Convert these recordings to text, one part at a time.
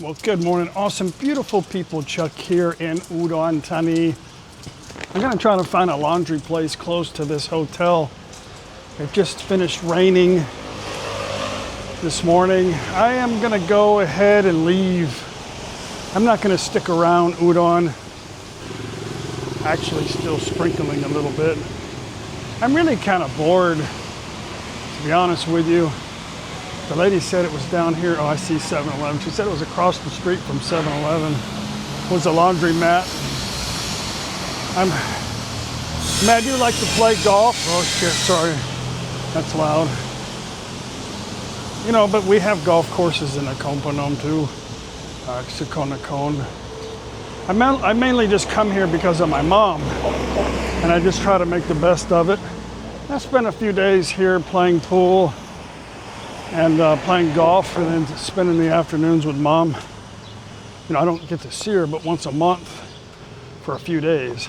Well, good morning, awesome, beautiful people. Chuck here in Udon, Thani. I'm gonna try to find a laundry place close to this hotel. It just finished raining this morning. I am gonna go ahead and leave. I'm not gonna stick around Udon. Actually still sprinkling a little bit. I'm really kind of bored, to be honest with you. The lady said it was down here. Oh, I see 7-Eleven. She said it was across the street from 7-Eleven. Was a laundromat. Matt, do you like to play golf? Oh shit, sorry. That's loud. You know, but we have golf courses in NakhonPhanom too. I mainly just come here because of my mom, and I just try to make the best of it. I spent a few days here playing pool and playing golf, and then spending the afternoons with mom. You know, I don't get to see her but once a month for a few days.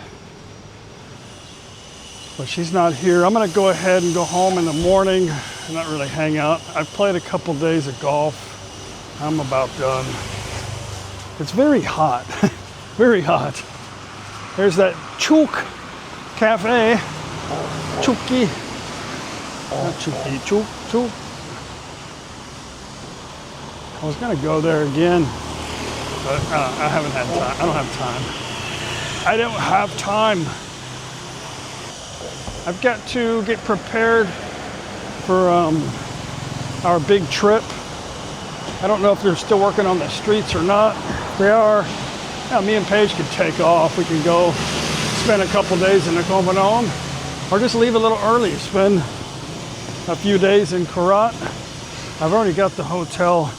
But she's not here. I'm gonna go ahead and go home in the morning and not really hang out. I've played a couple days of golf. I'm about done. It's very hot, very hot. There's that Chook Cafe, Chooky, not Chooky, Chook. I was gonna go there again, but I haven't had time. I don't have time. I don't have time. I've got to get prepared for our big trip. I don't know if they're still working on the streets or not. If they are, yeah, me and Paige could take off. We can go spend a couple days in NakhonPhanom, or just leave a little early, spend a few days in Karat. I've already got the hotel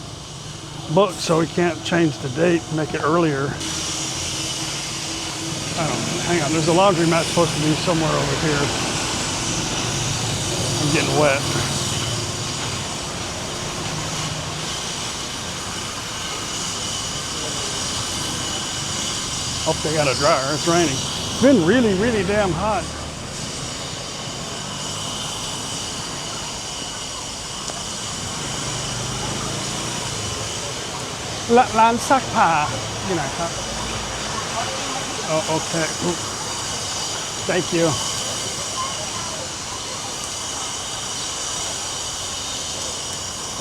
booked, so we can't change the date, make it earlier. I don't know, hang on, there's a laundromat supposed to be somewhere over here. I'm getting wet. Hope they got a dryer, it's raining. It's been really, really damn hot.ร้านซักผ้าอยู่ไหนครับ Oh, okay. Thank you.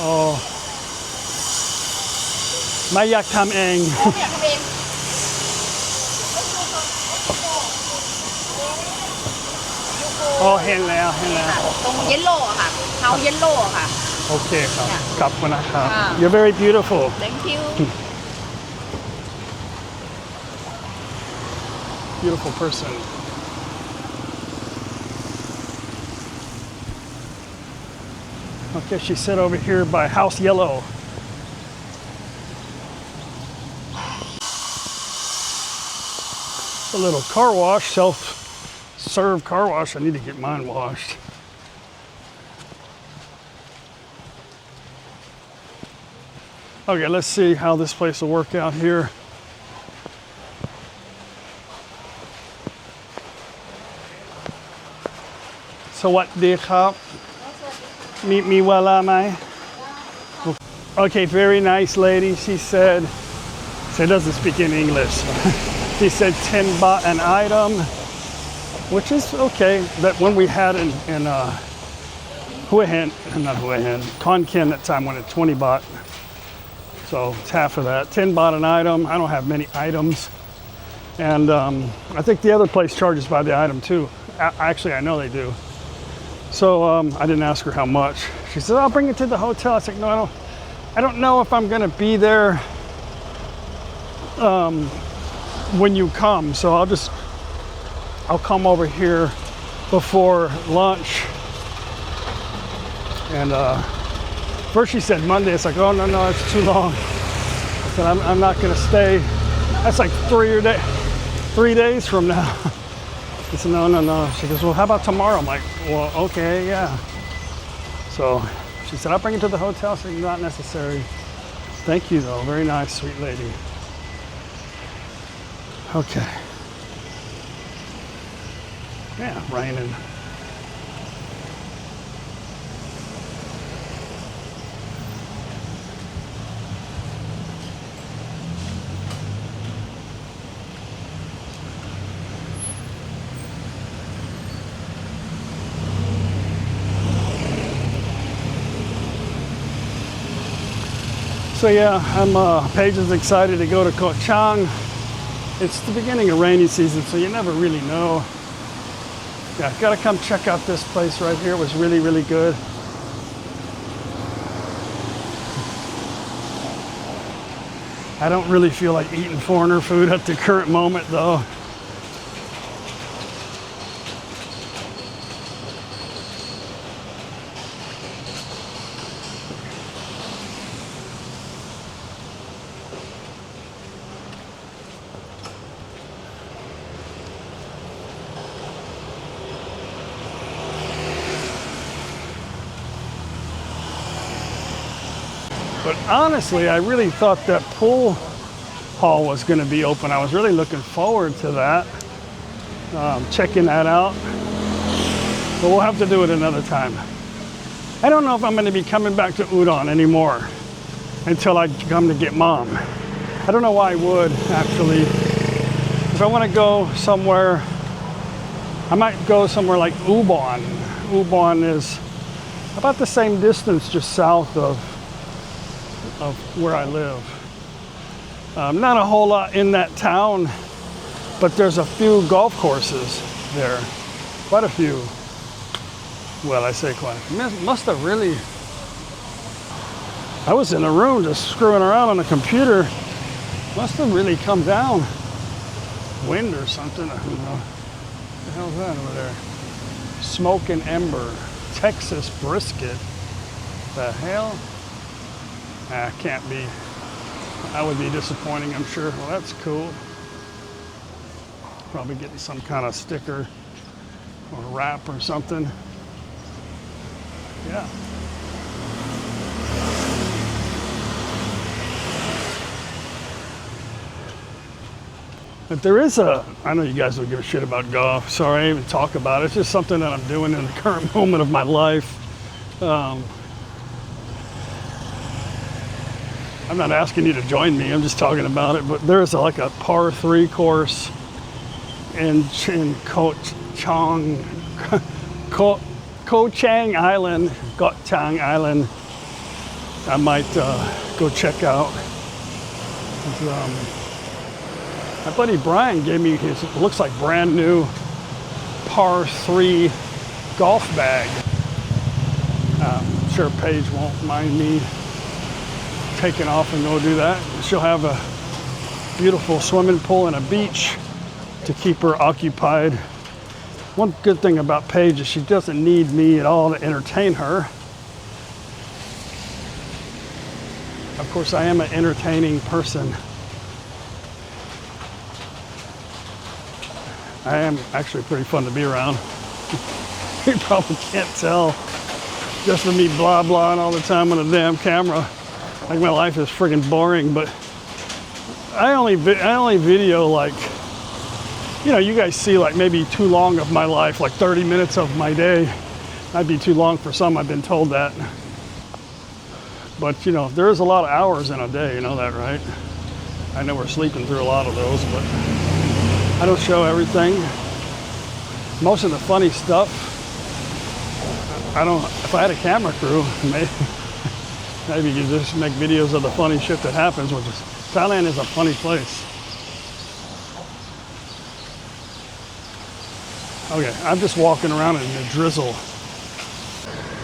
Oh. ไม่อยากทำเอง ไม่อยากทำเองโอ้เห็นแล้วตรงเยลโล่ค่ะเฮาเยลโล่ค่ะ โอเคครับกลับมานะครับ You're very beautiful. Thank you. Beautiful person. Okay, she said over here by House Yellow. A little car wash, self-serve car wash. I need to get mine washed. Okay, let's see how this place will work out here. Sawadee krab. Mi wala mai. Okay, very nice lady. She doesn't speak in English. She said 10 baht an item, which is okay. That when we had in Khon Kaen that time when it's 20 baht. So it's half of that. 10 baht an item. I don't have many items. And I think the other place charges by the item too. Actually, I know they do. So I didn't ask her how much. She said, I'll bring it to the hotel. I said, no, I don't know if I'm gonna be there when you come. So I'll come over here before lunch. And first she said Monday. It's like, oh, no, it's too long. I said, I'm not gonna stay. That's like 3 days from now. She said, no. She goes, well, how about tomorrow? I'm like, well, okay, yeah. So she said, I'll bring it to the hotel. I said, not necessary. Thank you, though. Very nice, sweet lady. Okay. Yeah, raining. So yeah, Paige is excited to go to Koh Chang. It's the beginning of rainy season, so you never really know. Yeah, gotta come check out this place right here. It was really, really good. I don't really feel like eating foreigner food at the current moment though. But honestly, I really thought that pool hall was going to be open. I was really looking forward to that, checking that out. But we'll have to do it another time. I don't know if I'm going to be coming back to Udon anymore until I come to get mom. I don't know why I would, actually. If I want to go somewhere, I might go somewhere like Ubon. Ubon is about the same distance just south of where I live. Not a whole lot in that town, but there's a few golf courses there. Quite a few. Well, I say quite a few. Must have really... I was in a room just screwing around on the computer. Must have really come down. Wind or something. I don't know. What the hell's that over there? Smoke and Ember. Texas brisket. The hell? Can't be. That would be disappointing, I'm sure. Well, that's cool. Probably getting some kind of sticker or wrap or something. Yeah. But there is I know you guys don't give a shit about golf. Sorry, I even talk about it. It's just something that I'm doing in the current moment of my life. I'm not asking you to join me, I'm just talking about it, but there's like a par 3 course in Koh Chang Island, I might go check out. My buddy Brian gave me his, it looks like brand new par 3 golf bag. I'm sure Paige won't mind me taking off and go do that. She'll have a beautiful swimming pool and a beach to keep her occupied. One good thing about Paige is she doesn't need me at all to entertain her. Of course, I am an entertaining person. I am actually pretty fun to be around. You probably can't tell just from me blah blahing all the time on a damn camera. Like my life is friggin' boring, but I only video like, you know, you guys see like maybe too long of my life, like 30 minutes of my day. That'd be too long for some, I've been told that. But you know, there is a lot of hours in a day, you know that, right? I know we're sleeping through a lot of those, but I don't show everything. Most of the funny stuff, if I had a camera crew, maybe you just make videos of the funny shit that happens, which is, Thailand is a funny place. Okay, I'm just walking around in the drizzle.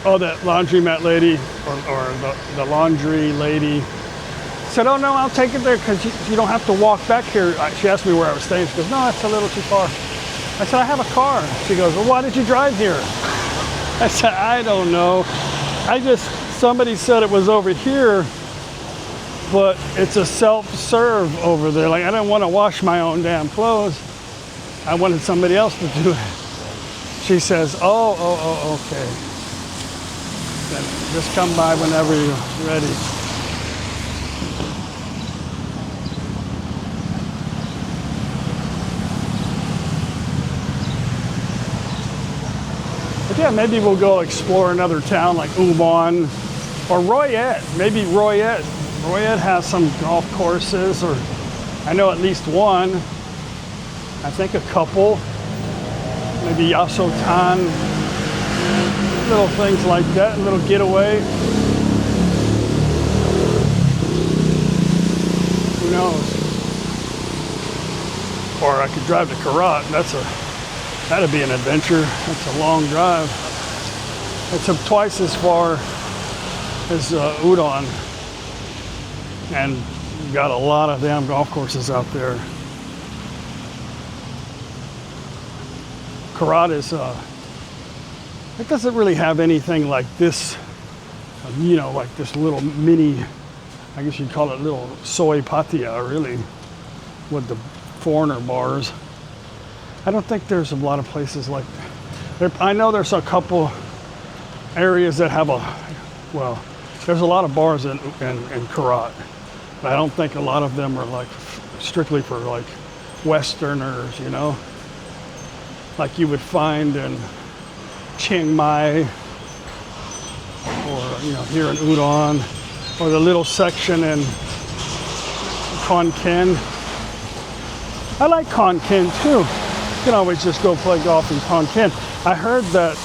Oh, that laundromat lady, or the laundry lady said, oh no, I'll take it there because you don't have to walk back here. She asked me where I was staying. She goes, no, that's a little too far. I said, I have a car. She goes, well, why did you drive here? I said, I don't know. Somebody said it was over here, but it's a self-serve over there. Like, I didn't want to wash my own damn clothes. I wanted somebody else to do it. She says, oh, okay. Then just come by whenever you're ready. But yeah, maybe we'll go explore another town like Ubon or Royette. Maybe Royette. Royette has some golf courses, or I know at least one. I think a couple. Maybe Yasotan. Little things like that, a little getaway. knows? Or I could drive to Karat. That'd be an adventure. That's a long drive. It's twice as far as Udon, and got a lot of damn golf courses out there. Karat is it doesn't really have anything like this, you know, like this little mini, I guess you'd call it little soy pattaya, really, with the foreigner bars. I don't think there's a lot of places like that. I know there's a couple areas that have well, there's a lot of bars in Karat, but I don't think a lot of them are like strictly for like Westerners, you know, like you would find in Chiang Mai, or you know, here in Udon, or the little section in Khon Kaen. I like Khon Kaen too. You can always just go play golf in Khon Kaen. I heard that.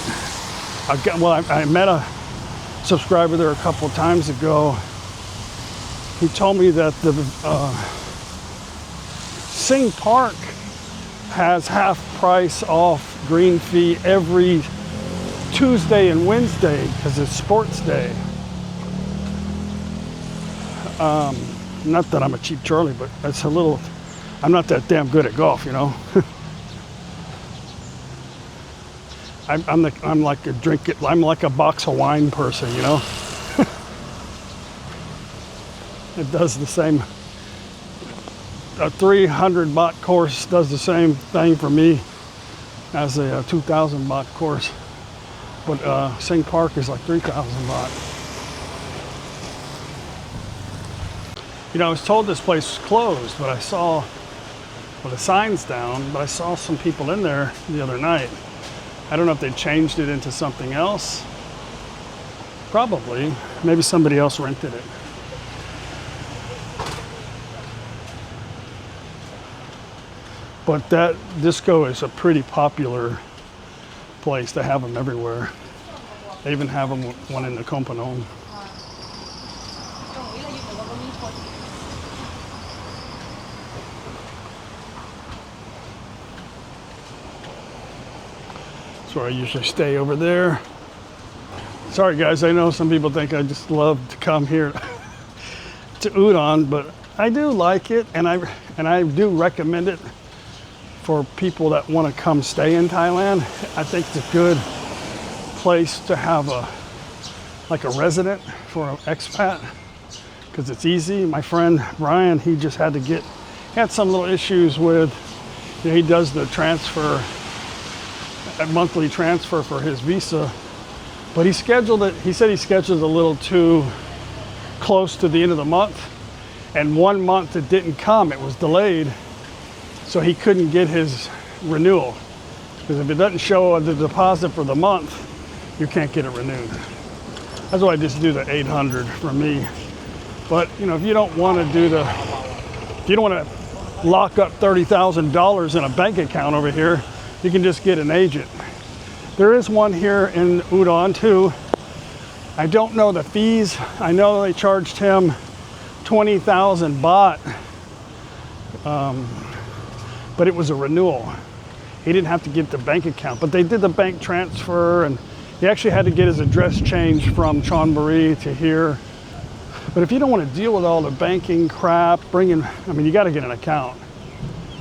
I met a subscriber there a couple times ago. He told me that the Sing Park has half price off green fee every Tuesday and Wednesday because it's sports day. Not that I'm a cheap Charlie, but that's a little, I'm not that damn good at golf, you know. I'm like I'm like a box of wine person, you know. It does the same. A 300 baht course does the same thing for me as a 2,000 baht course, but Sing Park is like 3,000 baht. You know, I was told this place was closed, but I saw, well, the sign's down, but I saw some people in there the other night. I don't know if they changed it into something else. Probably. Maybe somebody else rented it. But that disco is a pretty popular place. They have them everywhere. They even have them one in NakhonPhanom. That's where I usually stay over there. Sorry guys, I know some people think I just love to come here to Udon, but I do like it, and I do recommend it for people that want to come stay in Thailand. I think it's a good place to have like a resident for an expat, because it's easy. My friend Brian, he just had some little issues with, you know, he does the transfer, a monthly transfer for his visa, but he scheduled it, he said he scheduled it a little too close to the end of the month, and 1 month it didn't come, it was delayed, so he couldn't get his renewal, because if it doesn't show the deposit for the month, you can't get it renewed. That's why I just do the 800 for me. But you know, if you don't want to do if you don't want to lock up $30,000 in a bank account over here, you can just get an agent. There is one here in Udon too. I don't know the fees. I know they charged him 20,000 baht, but it was a renewal. He didn't have to get the bank account, but they did the bank transfer, and he actually had to get his address changed from Chonburi to here. But if you don't want to deal with all the banking crap, I mean, you got to get an account,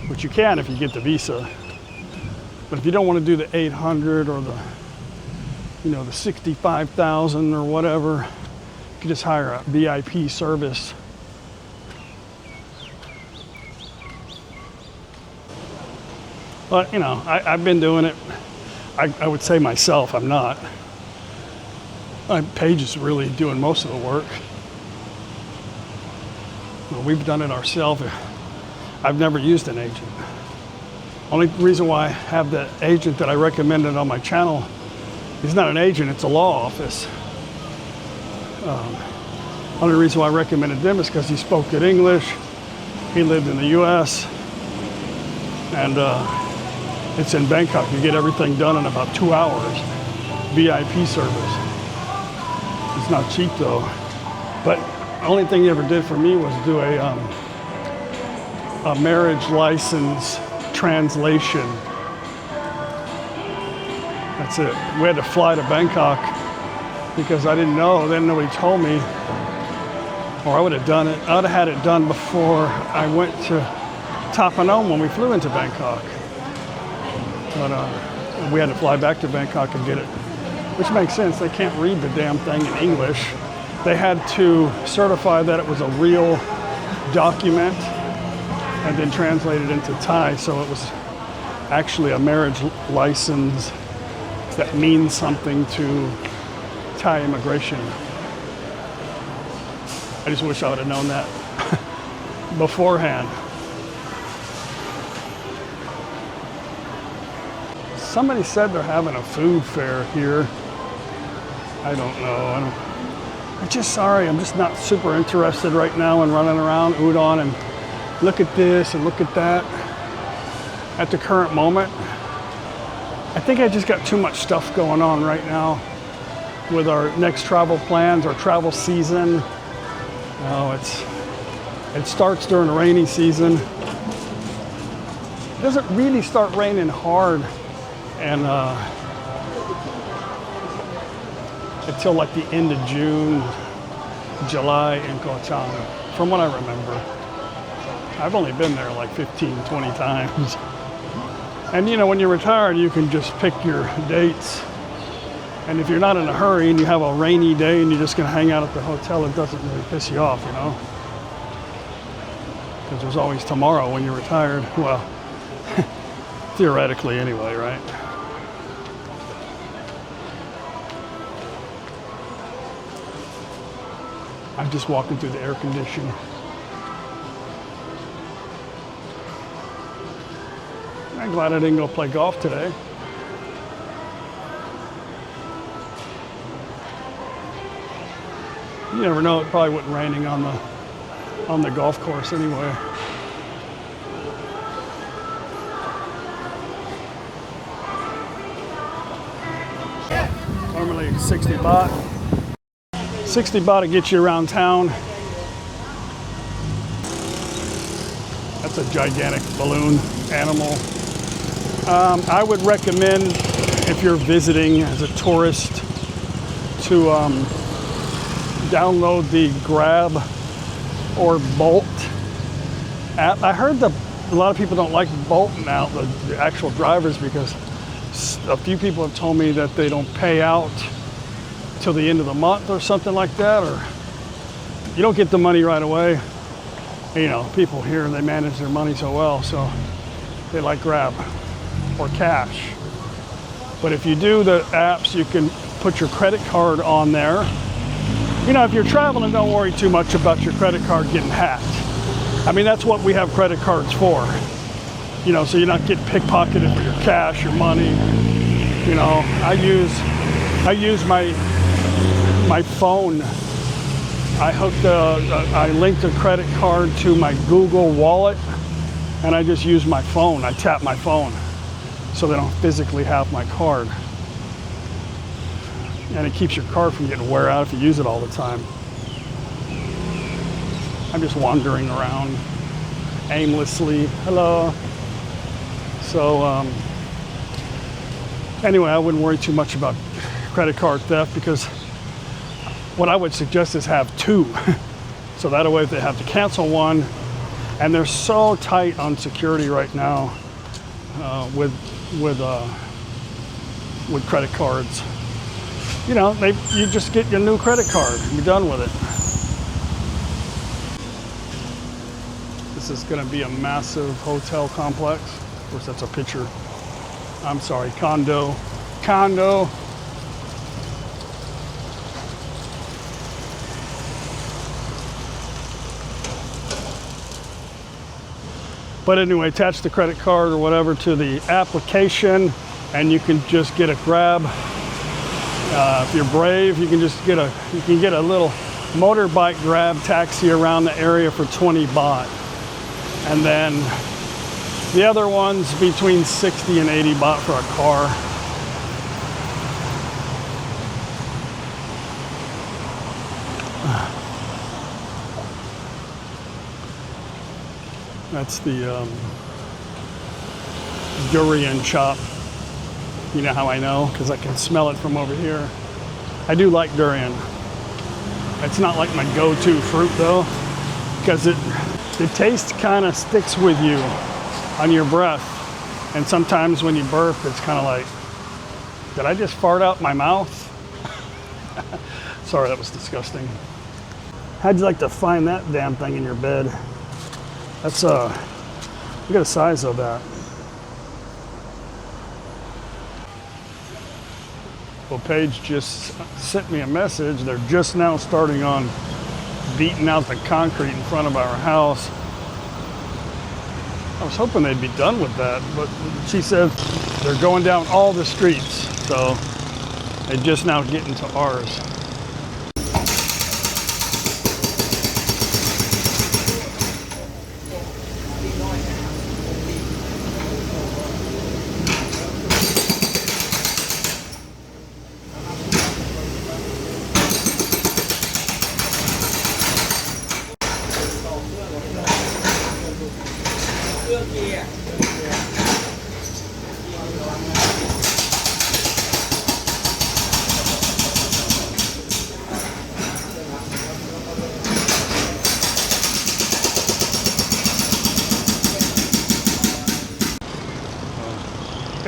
which you can if you get the visa. But if you don't want to do the 800 or the, you know, the 65,000 or whatever, you can just hire a VIP service. But you know, I've been doing it. I would say myself, I'm not. Paige is really doing most of the work. Well, we've done it ourselves. I've never used an agent. Only reason why I have the agent that I recommended on my channel, he's not an agent, it's a law office. Only reason why I recommended them is because he spoke good English, he lived in the US, and it's in Bangkok. You get everything done in about 2 hours. VIP service. It's not cheap though. But the only thing he ever did for me was do a a marriage license translation. That's it. We had to fly to Bangkok because I didn't know. Then nobody told me, or I would have done it. I would have had it done before I went to ThatPhanom when we flew into Bangkok. But we had to fly back to Bangkok and get it, which makes sense. They can't read the damn thing in English. They had to certify that it was a real document and then translate it into Thai. So it was actually a marriage license that means something to Thai immigration. I just wish I would have known that beforehand. Somebody said they're having a food fair here. I don't know. I'm just sorry. I'm just not super interested right now in running around Udon and look at this and look at that at the current moment. I think I just got too much stuff going on right now with our next travel plans, our travel season. It starts during the rainy season. It doesn't really start raining hard and until like the end of June, July in Koh Chang, from what I remember. I've only been there like 15, 20 times. And you know, when you're retired, you can just pick your dates. And if you're not in a hurry and you have a rainy day and you're just gonna hang out at the hotel, it doesn't really piss you off, you know? Because there's always tomorrow when you're retired. Well, theoretically anyway, right? I'm just walking through the air conditioning. I'm glad I didn't go play golf today. You never know, it probably wasn't raining on the golf course anyway. Normally 60 baht. 60 baht to get you around town. That's a gigantic balloon animal. I would recommend, if you're visiting as a tourist, to download the Grab or Bolt app. I heard that a lot of people don't like Bolt now, the actual drivers, because a few people have told me that they don't pay out till the end of the month or something like that, or you don't get the money right away. You know, people here, they manage their money so well, so they like Grab or cash. But if you do the apps, you can put your credit card on there. You know, if you're traveling, don't worry too much about your credit card getting hacked. I mean, that's what we have credit cards for. You know, so you're not getting pickpocketed for your cash, your money. You know, I use my phone. I linked a credit card to my Google Wallet, and I just use my phone. I tap my phone, so they don't physically have my card. And it keeps your card from getting wear out if you use it all the time. I'm just wandering around aimlessly. Hello. So anyway, I wouldn't worry too much about credit card theft, because what I would suggest is have two. So that way, if they have to cancel one, and they're so tight on security right now with credit cards. You know, you just get your new credit card and you're done with it. This is going to be a massive hotel complex. Of course, that's a picture. I'm sorry, condo. But anyway, attach the credit card or whatever to the application, and you can just get a Grab. If you're brave, you can get a little motorbike Grab taxi around the area for 20 baht. And then the other one's between 60 and 80 baht for a car. That's the durian chop. You know how I know? Because I can smell it from over here. I do like durian. It's not like my go-to fruit though, because the taste kind of sticks with you on your breath. And sometimes when you burp, it's kind of like, did I just fart out my mouth? Sorry, that was disgusting. How'd you like to find that damn thing in your bed? That's look at the size of that. Well, Paige just sent me a message. They're just now starting on beating out the concrete in front of our house. I was hoping they'd be done with that, but she said they're going down all the streets, so they're just now getting to ours.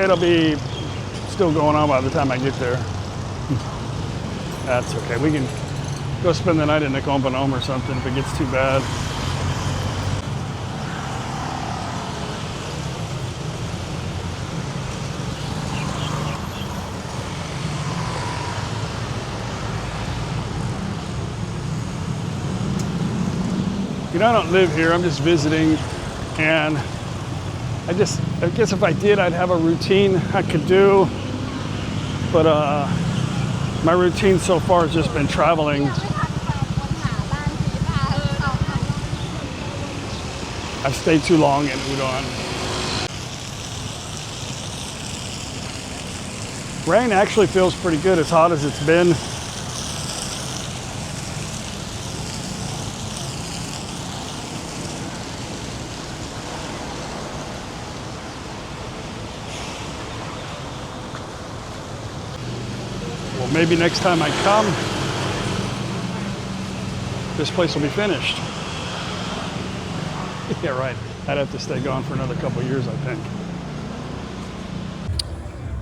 It'll be still going on by the time I get there. That's okay. We can go spend the night in NakhonPhanom or something if it gets too bad. You know, I don't live here. I'm just visiting, and I guess if I did, I'd have a routine I could do, but my routine so far has just been traveling. I've stayed too long in Udon. Rain actually feels pretty good, as hot as it's been. Maybe next time I come, this place will be finished. Yeah, right. I'd have to stay gone for another couple of years, I think.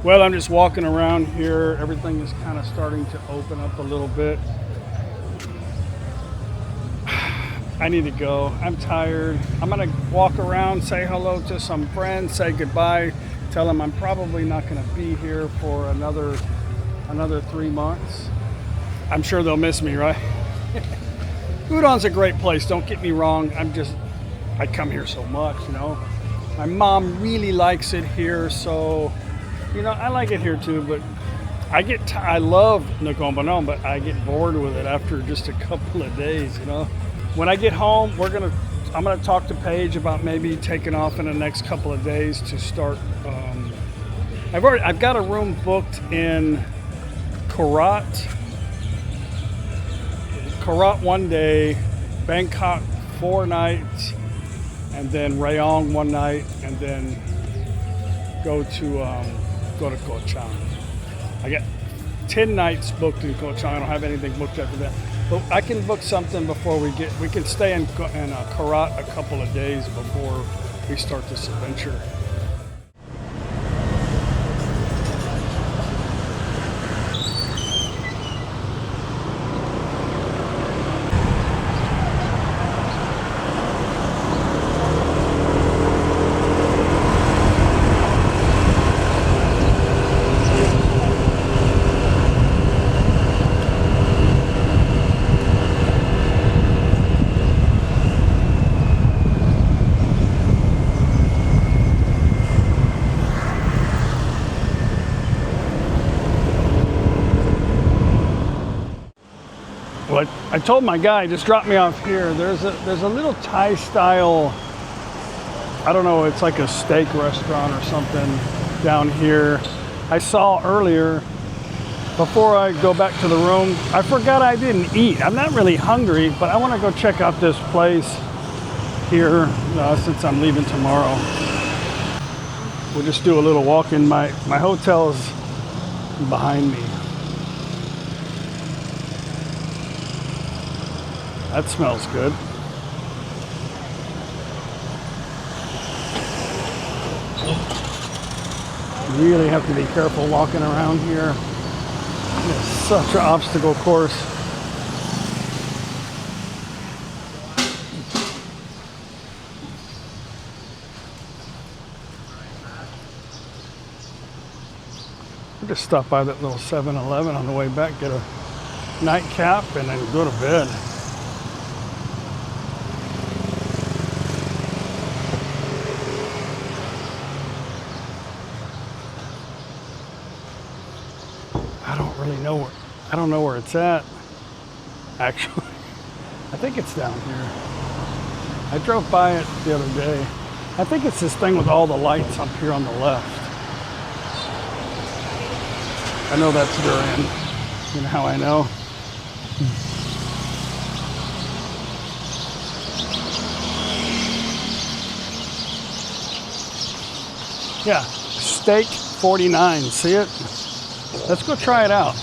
Well, I'm just walking around here. Everything is kind of starting to open up a little bit. I need to go. I'm tired. I'm gonna walk around, say hello to some friends, say goodbye, tell them I'm probably not gonna be here for another 3 months. I'm sure they'll miss me, right? Udon's a great place, don't get me wrong. I come here so much, you know. My mom really likes it here, so, you know, I like it here too, but I love NakhonPhanom, but I get bored with it after just a couple of days, you know. When I get home, I'm gonna talk to Paige about maybe taking off in the next couple of days to start. I've got a room booked in Hunnicutt 1 day, Bangkok 4 nights, and then Rayong 1 night, and then go to Koh Chang. I got 10 nights booked in Koh Chang. I don't have anything booked after that, but I can book something before we can stay in Hunnicutt a couple of days before we start this adventure. Well, I told my guy, just drop me off here. There's a little Thai style, I don't know, it's like a steak restaurant or something down here. I saw earlier, before I go back to the room, I forgot I didn't eat. I'm not really hungry, but I want to go check out this place. here since I'm leaving tomorrow. We'll just do a little walk in. My hotel is behind me. That smells good. You really have to be careful walking around here. It's such an obstacle course. We'll just stop by that little 7-Eleven on the way back, get a nightcap, and then go to bed. I don't know where it's at, actually. I think it's down here. I drove by it the other day. I think it's this thing with all the lights up here on the left. I know that's Duran. You know how I know? Yeah, Steak 49, see it? Let's go try it out.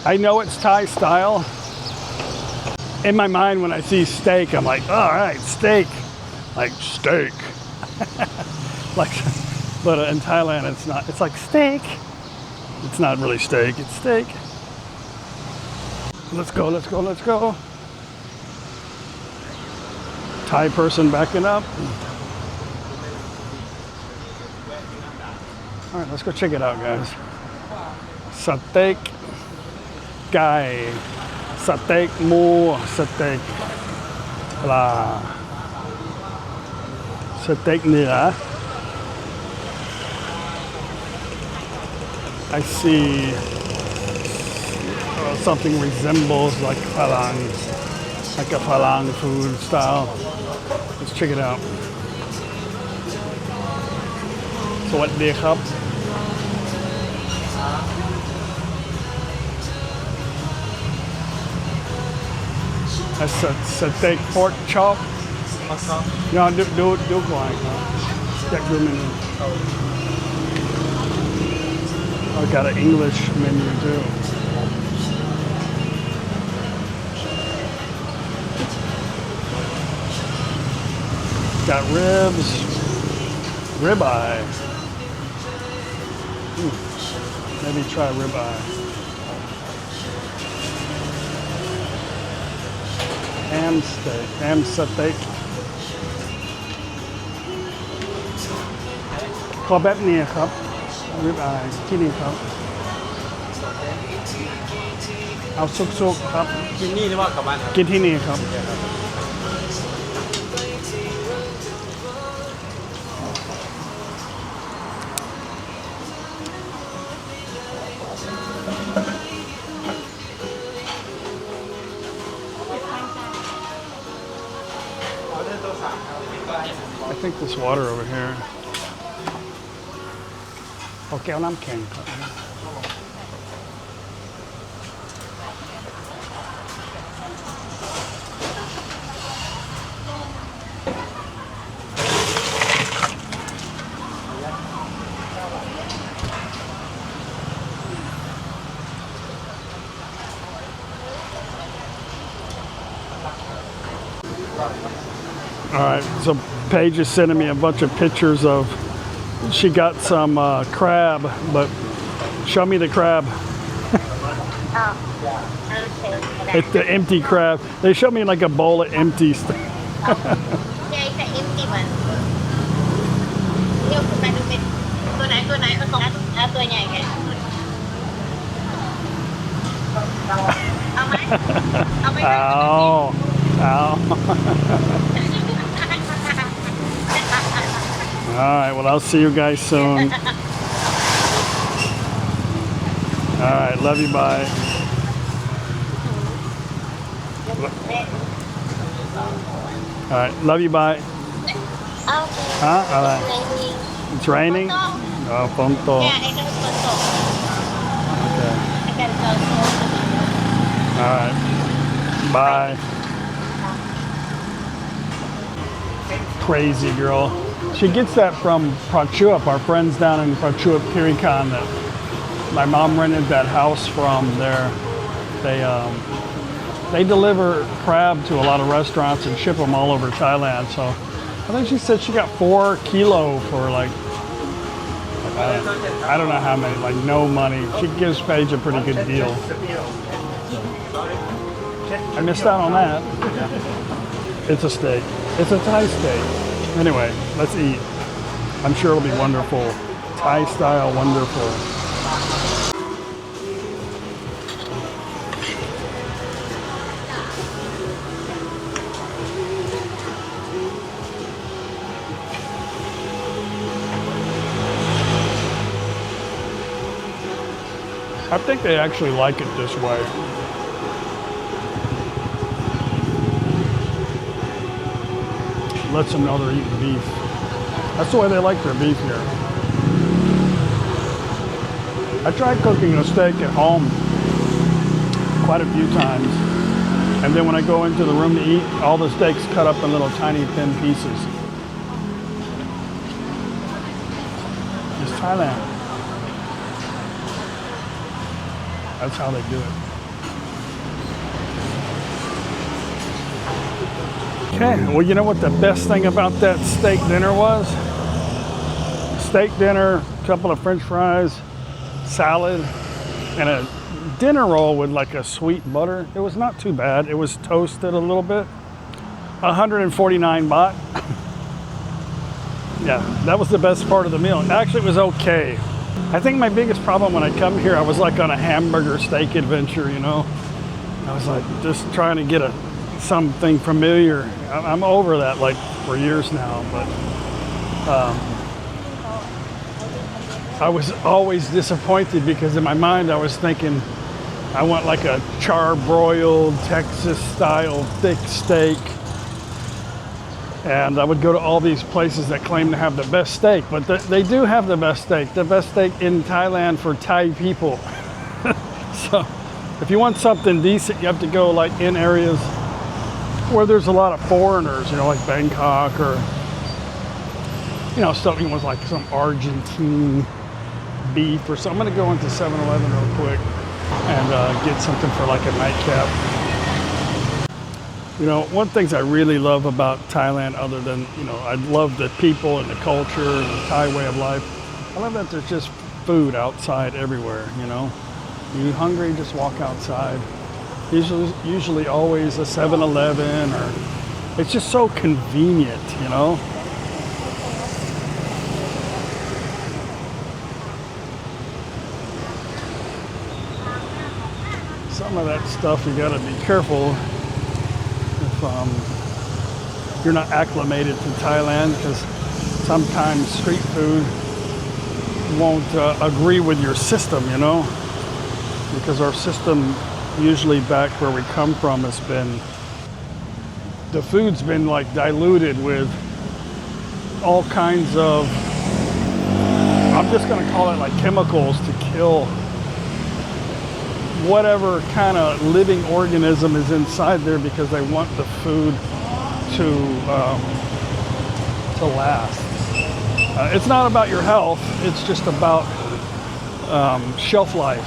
I know it's Thai style. In my mind, when I see steak, I'm like, all right, steak. Like steak. Like, but in Thailand, it's not. It's like steak. It's not really steak, it's steak. Let's go, let's go, let's go. Thai person backing up. All right, let's go check it out, guys. Steak, guy, steak, mu, steak, la, steak nira. I see something resembles like phalang, like a phalang food style. Let's check it out. So what day up? That's a steak pork chop. No, do like steak menu. I got an English menu too. Got ribs, ribeye. Maybe try ribeye. Ham steak, ham steak. ขอแบบนี้ครับ ribeye ที่นี่ครับ เอาสุกๆครับ กินนี่หรือว่ากลับบ้านครับ กินที่นี่ครับ I think this water over here. เอาแก้วน้ำแข็งครับ All right, so Paige is sending me a bunch of pictures of, she got some crab, but show me the crab. It's the empty crab. They showed me like a bowl of empty stuff. Yeah, it's an empty one. ยกขึ้นมาดูเป็นตัวไหนตัวใหญ่แค่เอาไหมเอาไหม All right, well, I'll see you guys soon. All right, love you, bye. All right, love you, bye. Huh? All right. It's raining? Oh, ponto. Yeah, it's ponto. Okay. I gotta go. All right. Bye. crazy girl. She gets that from Prachuap, our friends down in Prachuap Khiri that my mom rented that house from there. They deliver crab to a lot of restaurants and ship them all over Thailand. So I think she said she got 4 kilo for like I don't know how many, like no money. She gives Paige a pretty good deal. I missed out on that. It's a steak. It's a Thai steak. Anyway, let's eat. I'm sure it'll be wonderful. Thai style wonderful. I think they actually like it this way. Lets them know they're eating beef. That's the way they like their beef here. I tried cooking a steak at home quite a few times. And then when I go into the room to eat, all the steak's cut up in little tiny thin pieces. It's Thailand. That's how they do it. Okay, well, you know what the best thing about that steak dinner was? Steak dinner, a couple of French fries, salad, and a dinner roll with like a sweet butter. It was not too bad. It was toasted a little bit. 149 baht. Yeah, that was the best part of the meal. Actually, it was okay. I think my biggest problem when I come here, I was like on a hamburger steak adventure, you know? I was like just trying to get something familiar. I'm over that like for years now, but I was always disappointed because in my mind I was thinking I want like a char-broiled Texas style thick steak, and I would go to all these places that claim to have the best steak, but they do have the best steak in Thailand for Thai people. So if you want something decent, you have to go like in areas where there's a lot of foreigners, you know, like Bangkok, or, you know, something with like some Argentine beef or something. I'm gonna go into 7-Eleven real quick and get something for like a nightcap. You know, one of the things I really love about Thailand, other than, you know, I love the people and the culture and the Thai way of life. I love that there's just food outside everywhere, you know. You hungry, just walk outside. Usually always a 7-Eleven, or it's just so convenient, you know. Some of that stuff you gotta be careful if you're not acclimated to Thailand, because sometimes street food won't agree with your system, you know, because our system usually back where we come from has been, the food's been like diluted with all kinds of, I'm just gonna call it like chemicals to kill whatever kind of living organism is inside there, because they want the food to last. It's not about your health, it's just about shelf life.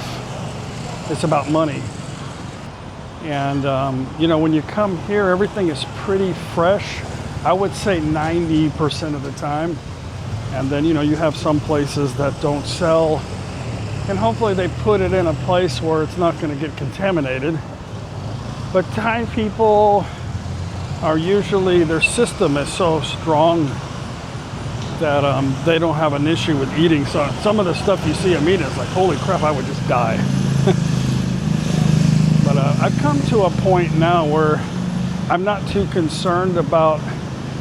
It's about money. And you know, when you come here, everything is pretty fresh. I would say 90% of the time. And then, you know, you have some places that don't sell, and hopefully they put it in a place where it's not going to get contaminated. But Thai people are usually, their system is so strong that they don't have an issue with eating. So some of the stuff you see them eat is like, holy crap, I would just die. But I've come to a point now where I'm not too concerned about,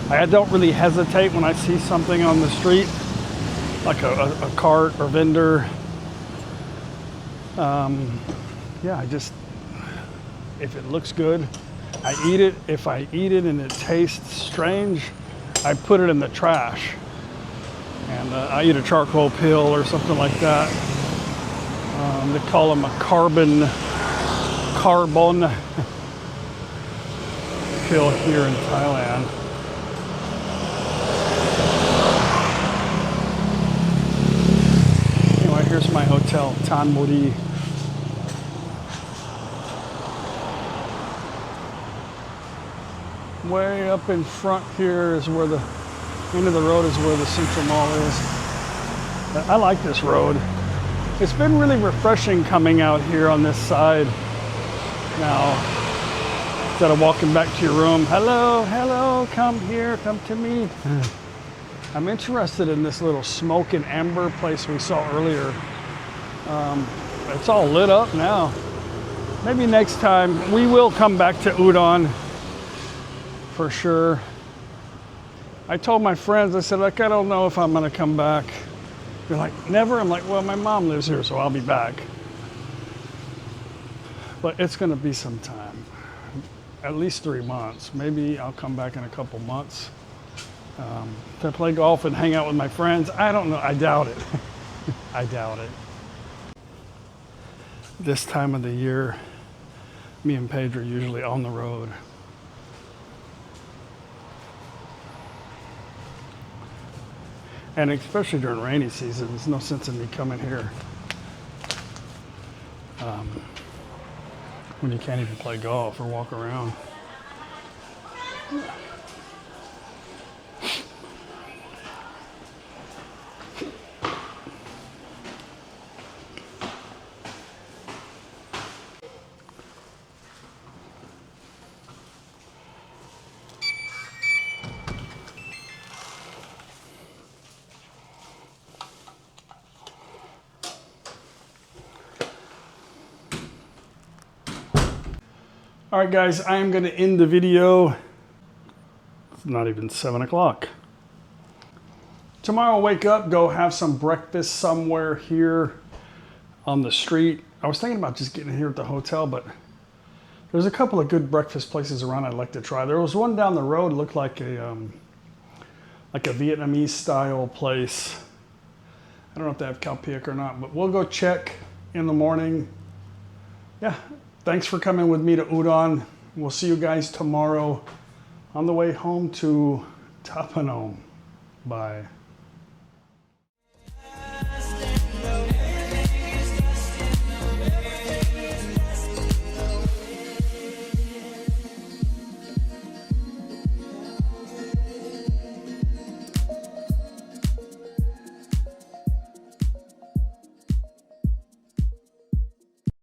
I don't really hesitate when I see something on the street, like a cart or vendor. Yeah, I just, if it looks good, I eat it. If I eat it and it tastes strange, I put it in the trash. And I eat a charcoal pill or something like that. They call them a carbon pill here in Thailand. Hotel Tanmuri. Way up in front here is where the end of the road is where the Central Mall is. I like this road. It's been really refreshing coming out here on this side now. Instead of walking back to your room, hello, hello, come here, come to me. I'm interested in this little smoke and amber place we saw earlier. It's all lit up now. Maybe next time we will come back to Udon for sure. I told my friends, I said, like, I don't know if I'm gonna come back. They're like, never? I'm like, well, my mom lives here, so I'll be back. But it's gonna be some time, at least 3 months. Maybe I'll come back in a couple months to play golf and hang out with my friends. I don't know, I doubt it. I doubt it. This time of the year, me and Paige are usually on the road. And especially during rainy season, there's no sense in me coming here when you can't even play golf or walk around. All right, guys, I am going to end the video. It's not even 7 o'clock. Tomorrow I'll wake up, go have some breakfast somewhere here on the street. I was thinking about just getting here at the hotel, but there's a couple of good breakfast places around I'd like to try. There was one down the road, looked like a Vietnamese style place. I don't know if they have cow pic or not, but we'll go check in the morning. Yeah. Thanks for coming with me to Udon. We'll see you guys tomorrow on the way home to ThatPhanom. Bye.